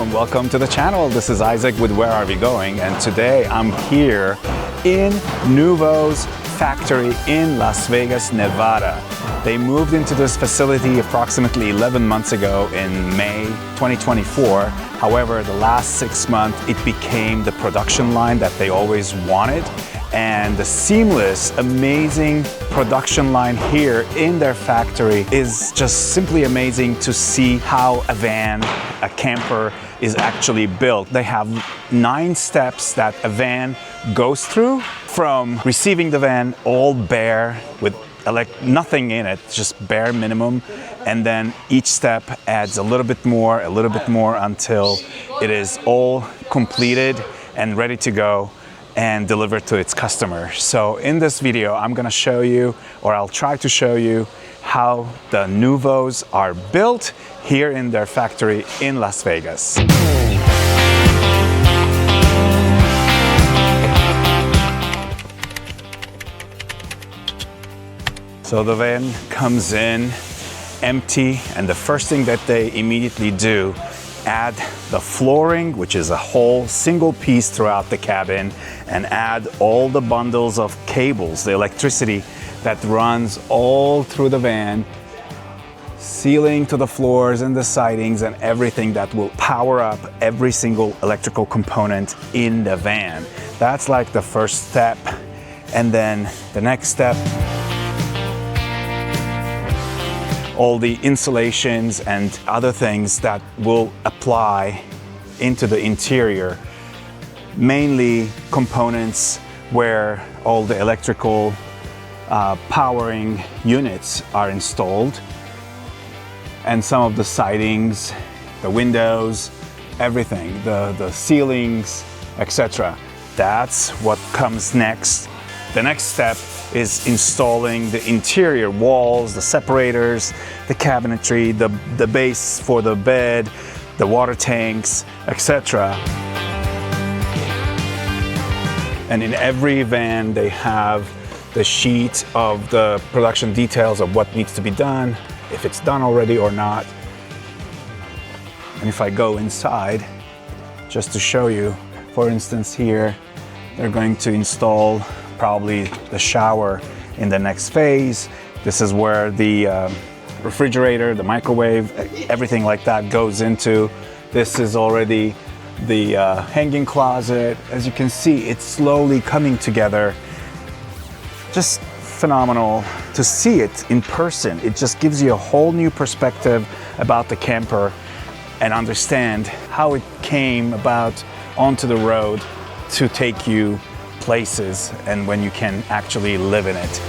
and welcome to the channel. This is Isaac with Where Are We Going, and today I'm here in Noovo's factory in Las Vegas, Nevada. They moved into this facility approximately 11 months ago in May 2024. However, the last 6 months it became the production line that they always wanted, and the seamless, amazing production line here in their factory is just simply amazing to see how a van, a camper, is actually built. They have 9 steps that a van goes through, from receiving the van all bare with nothing in it, just bare minimum, and then each step adds a little bit more until it is all completed and ready to go and delivered to its customer. So in this video, I'm gonna show you, or I'll try to show you, how the Noovos are built here in their factory in Las Vegas. So the van comes in empty, and the first thing that they immediately do, add the flooring, which is a whole single piece throughout the cabin, and add all the bundles of cables, the electricity that runs all through the van, sealing to the floors and the sidings and everything that will power up every single electrical component in the van. That's like the first step. And then the next step, all the insulations and other things that will apply into the interior, mainly components where all the electrical powering units are installed, and some of the sidings, the windows, everything, the ceilings, etc. That's what comes next. The next step is installing the interior walls, the separators, the cabinetry, the base for the bed, the water tanks, etc. And in every van they have the sheet of the production details of what needs to be done, if it's done already or not. And if I go inside, just to show you, for instance here, they're going to install probably the shower in the next phase. This is where the refrigerator, the microwave, everything like that goes into. This is already the hanging closet. As you can see, it's slowly coming together. Just phenomenal to see it in person. It just gives you a whole new perspective about the camper and understand how it came about onto the road to take you places and when you can actually live in it.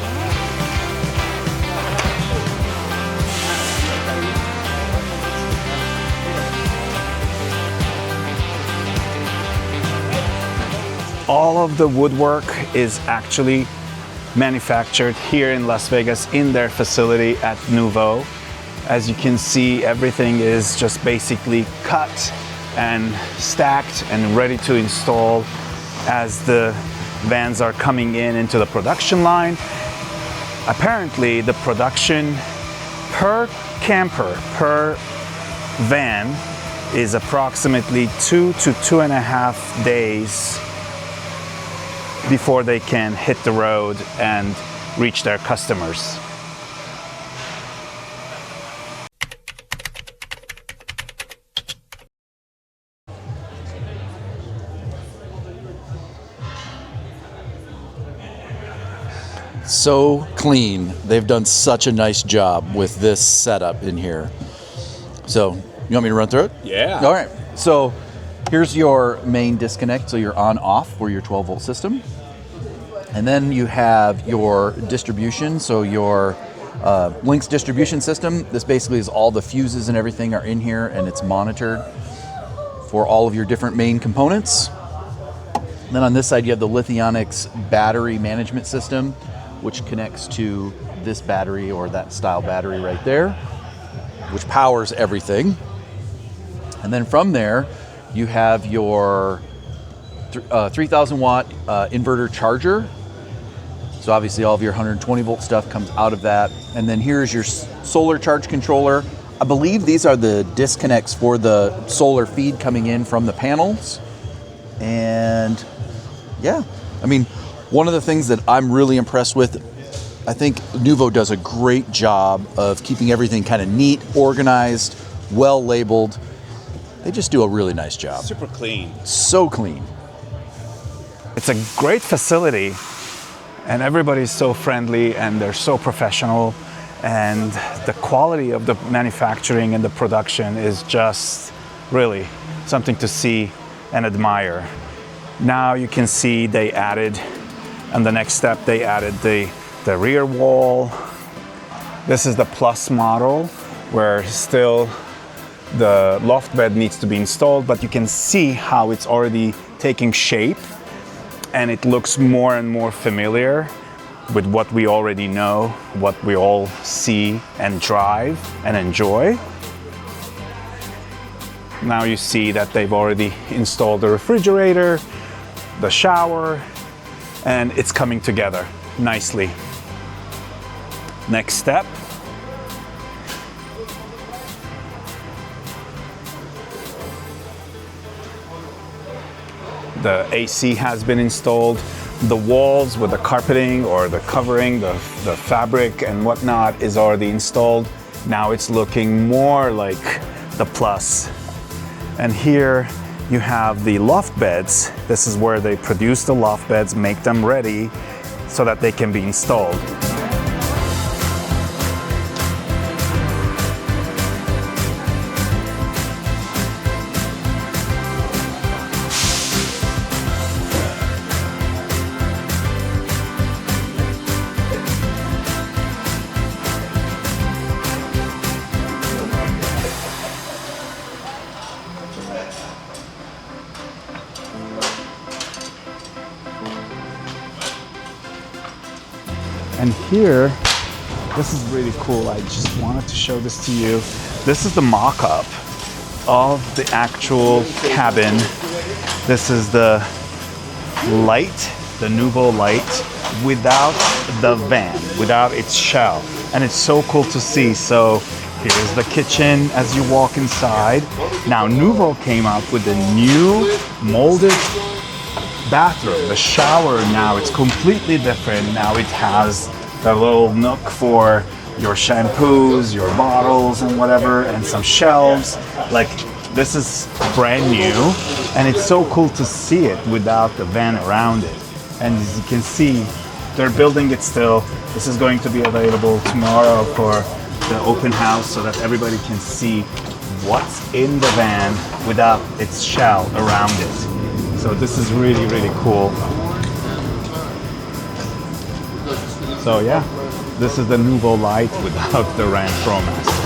All of the woodwork is actually manufactured here in Las Vegas in their facility at Noovo. As you can see, everything is just basically cut and stacked and ready to install as the vans are coming into the production line. Apparently the production per camper, per van, is approximately 2 to 2.5 days before they can hit the road and reach their customers. So clean. They've done such a nice job with this setup in here. So, you want me to run through it? Yeah. All right. So, here's your main disconnect. So you're on off for your 12-volt system. And then you have your distribution. So your Lynx distribution system. This basically is all the fuses and everything are in here, and it's monitored for all of your different main components. And then on this side, you have the Lithionics battery management system, which connects to this battery or that style battery right there, which powers everything. And then from there, you have your 3,000 watt inverter charger. So obviously all of your 120 volt stuff comes out of that. And then here's your solar charge controller I believe these are the disconnects for the solar feed coming in from the panels. And yeah, I mean, one of the things that I'm really impressed with, I think Noovo does a great job of keeping everything kind of neat, organized, well labeled. They just do a really nice job. Super clean. So clean. It's a great facility, and everybody's so friendly and they're so professional, and the quality of the manufacturing and the production is just really something to see and admire. Now you can see they added, and the next step they added the rear wall. This is the Plus model, where still the loft bed needs to be installed, but you can see how it's already taking shape, and it looks more and more familiar with what we already know, what we all see and drive and enjoy. Now you see that they've already installed the refrigerator, the shower, and it's coming together nicely. Next step. The AC has been installed. The walls with the carpeting or the covering, the fabric and whatnot is already installed. Now it's looking more like the Plus. And here you have the loft beds. This is where they produce the loft beds, make them ready so that they can be installed. And here, this is really cool. I just wanted to show this to you. This is the mock-up of the actual cabin. This is the Lite, the Noovo Lite, without the van, without its shell. And it's so cool to see. So here's the kitchen as you walk inside. Now Noovo came up with a new molded bathroom. The shower now, it's completely different. Now it has the little nook for your shampoos, your bottles and whatever, and some shelves. Like, this is brand new, and it's so cool to see it without the van around it. And as you can see, they're building it still. This is going to be available tomorrow for the open house so that everybody can see what's in the van without its shell around it. So this is really, really cool. So yeah, this is the Noovo Lite without the Rand ProMaster.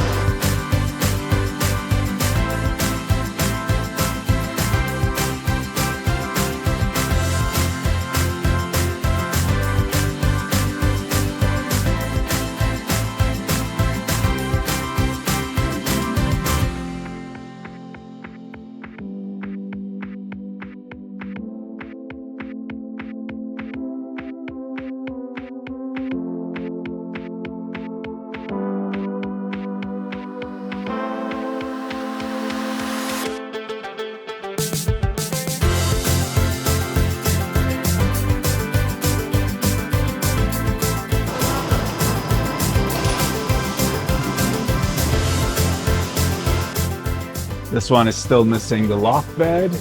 This one is still missing the loft bed,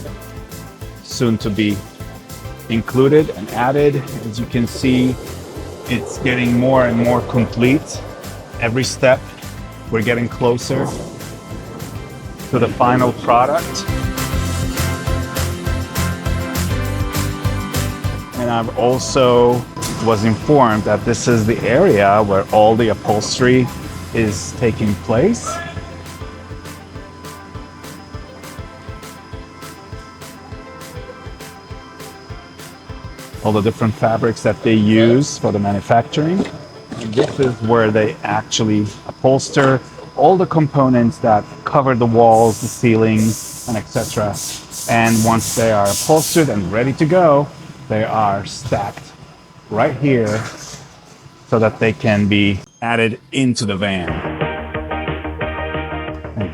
soon to be included and added. As you can see, it's getting more and more complete. Every step, we're getting closer to the final product. And I've also was informed that this is the area where all the upholstery is taking place. All the different fabrics that they use for the manufacturing. And this is where they actually upholster all the components that cover the walls, the ceilings, and etc. And once they are upholstered and ready to go, they are stacked right here so that they can be added into the van.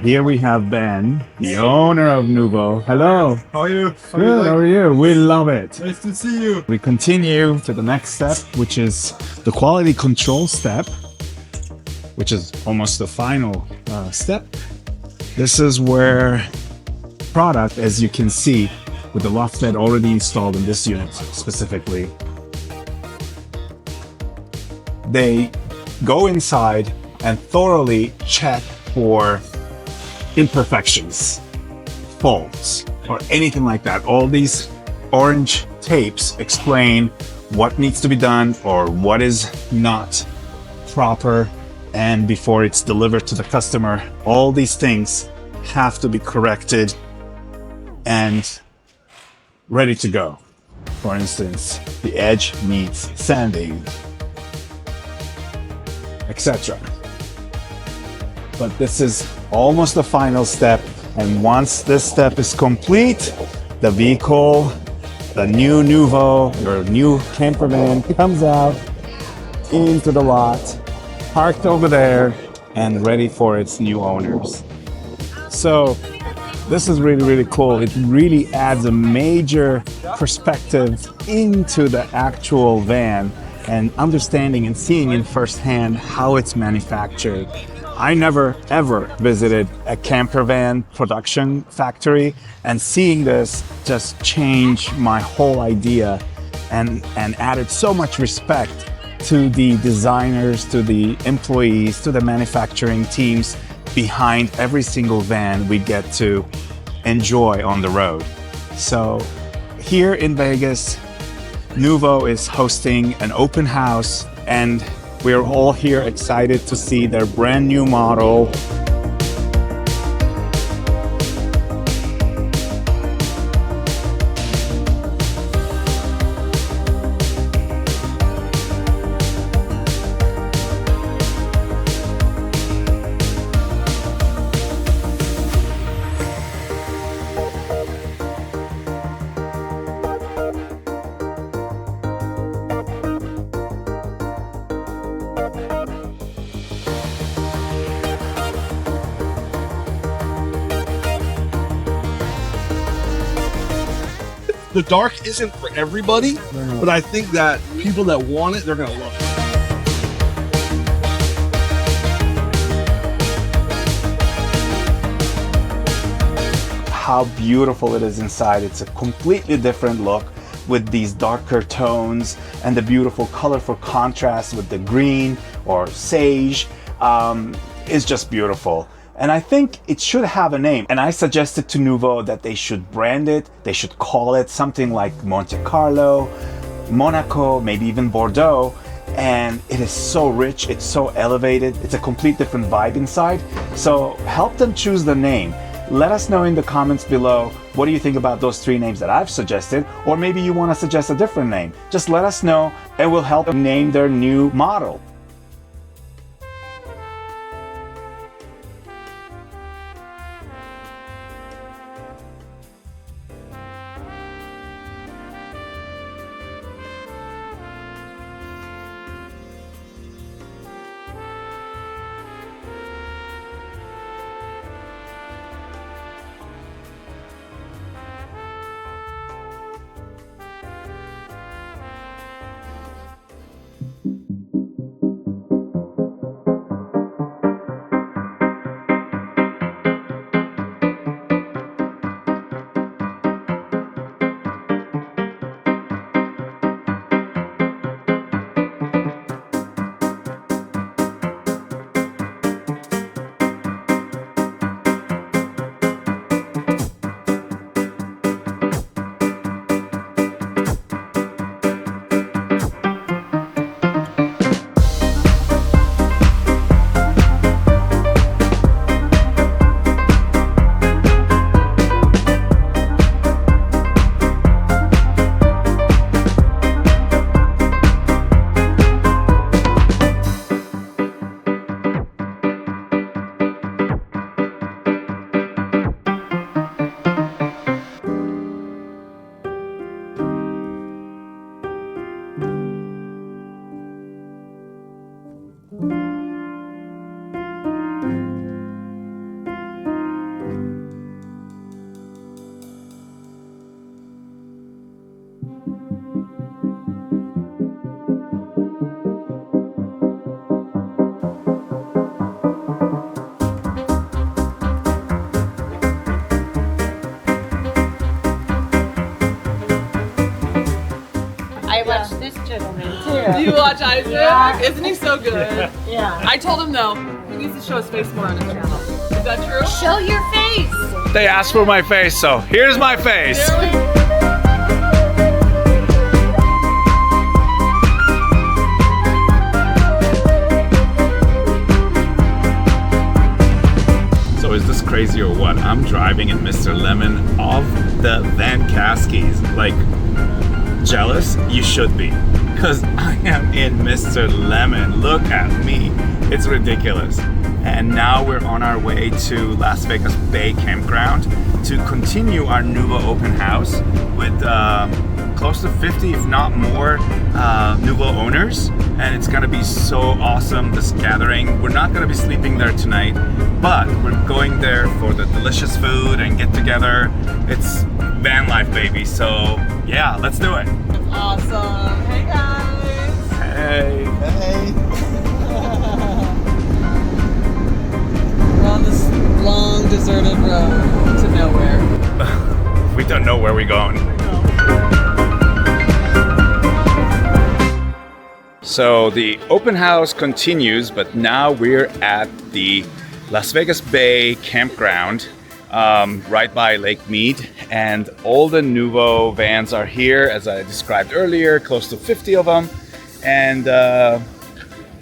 Here we have Ben, the owner of Noovo. Hello. How are you? Good, how are you? We love it. Nice to see you. We continue to the next step, which is the quality control step, which is almost the final step. This is where product, as you can see, with the loft bed already installed in this unit specifically, they go inside and thoroughly check for imperfections, faults, or anything like that. All these orange tapes explain what needs to be done or what is not proper, and before it's delivered to the customer, all these things have to be corrected and ready to go. For instance, the edge needs sanding, etc. But this is almost the final step, and once this step is complete, the vehicle, the new Noovo, your new camper van, comes out into the lot, parked over there, and ready for its new owners. So this is really, really cool. It really adds a major perspective into the actual van and understanding and seeing in firsthand how it's manufactured. I never ever visited a camper van production factory, and seeing this just changed my whole idea and added so much respect to the designers, to the employees, to the manufacturing teams behind every single van we get to enjoy on the road. So here in Vegas, Noovo is hosting an open house, and we're all here excited to see their brand new model. The dark isn't for everybody, but I think that people that want it, they're gonna love it. How beautiful it is inside. It's a completely different look with these darker tones and the beautiful colorful contrast with the green or sage is just beautiful. And I think it should have a name. And I suggested to Noovo that they should brand it. They should call it something like Monte Carlo, Monaco, maybe even Bordeaux. And it is so rich, it's so elevated. It's a complete different vibe inside. So help them choose the name. Let us know in the comments below, what do you think about those three names that I've suggested? Or maybe you want to suggest a different name. Just let us know and we'll help them name their new model. gentleman too. You watch Isaac? Yeah. Isn't he so good? Yeah. I told him though, he needs to show his face more on his channel. Is that true? Show your face. They asked for my face, so here's my face. So is this crazy or what? I'm driving in Mr. Lemon of the Van Caskies. Like, jealous? You should be. Because I am in Mr. Lemon. Look at me. It's ridiculous. And now we're on our way to Las Vegas Bay Campground to continue our Noovo open house with close to 50, if not more, Noovo owners. And it's gonna be so awesome, this gathering. We're not gonna be sleeping there tonight, but we're going there for the delicious food and get together. It's van life, baby. So yeah, let's do it. Awesome. Hey guys. Hey. Hey. We're on this long deserted road to nowhere. We don't know where we're going. So the open house continues, but now we're at the Las Vegas Bay Campground, right by Lake Mead, and all the Noovo vans are here, as I described earlier, close to 50 of them, and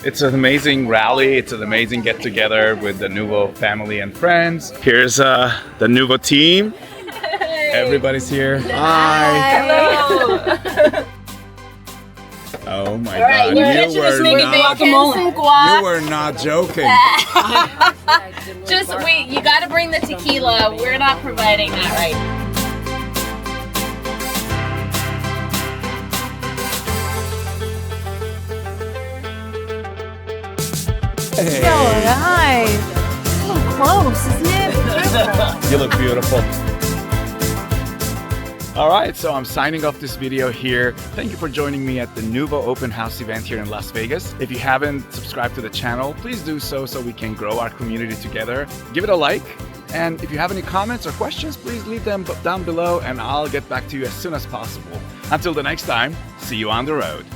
it's an amazing rally. It's an amazing get together with the Noovo family and friends. Here's the Noovo team. Everybody's here. Hi. Hello. Oh my right, God! you were not joking. Just wait, you gotta bring the tequila. We're not providing that right. Hey. Hi. It's a little close, isn't it? You look beautiful. All right, so I'm signing off this video here. Thank you for joining me at the Noovo open house event here in Las Vegas. If you haven't subscribed to the channel, please do so we can grow our community together. Give it a like, and if you have any comments or questions, please leave them down below and I'll get back to you as soon as possible. Until the next time, see you on the road.